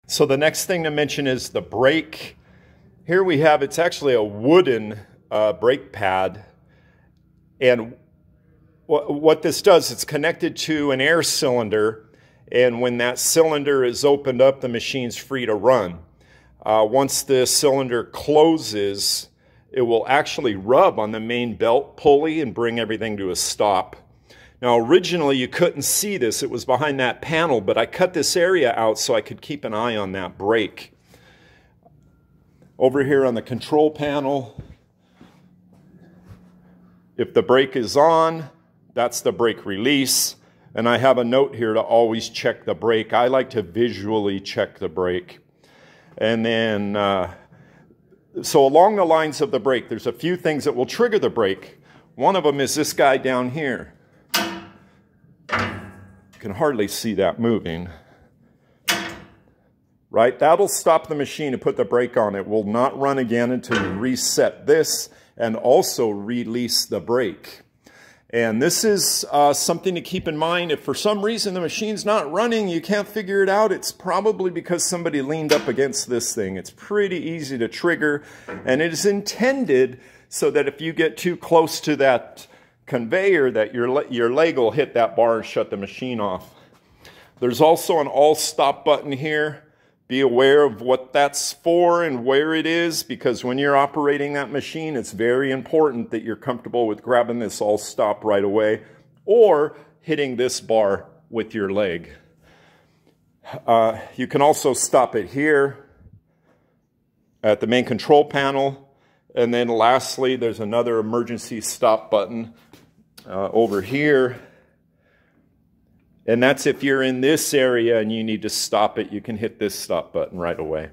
So the next thing to mention is the brake. Here we have, it's actually a wooden brake pad. And what this does, it's connected to an air cylinder. And when that cylinder is opened up, the machine's free to run. Once the cylinder closes, it will actually rub on the main belt pulley and bring everything to a stop. Now, originally you couldn't see this. It was behind that panel, but I cut this area out so I could keep an eye on that brake. Over here on the control panel, if the brake is on, that's the brake release. And I have a note here to always check the brake. I like to visually check the brake. And then, so along the lines of the brake, there's a few things that will trigger the brake. One of them is this guy down here. You can hardly see that moving. Right? That'll stop the machine and put the brake on. It will not run again until you reset this and also release the brake. And this is something to keep in mind. If for some reason the machine's not running, you can't figure it out, it's probably because somebody leaned up against this thing. It's pretty easy to trigger, and it is intended so that if you get too close to that conveyor, that your leg will hit that bar and shut the machine off. There's also an all stop button here. Be aware of what that's for and where it is, because when you're operating that machine, it's very important that you're comfortable with grabbing this all stop right away or hitting this bar with your leg. You can also stop it here at the main control panel. And then lastly, there's another emergency stop button over here. And that's if you're in this area and you need to stop it, you can hit this stop button right away.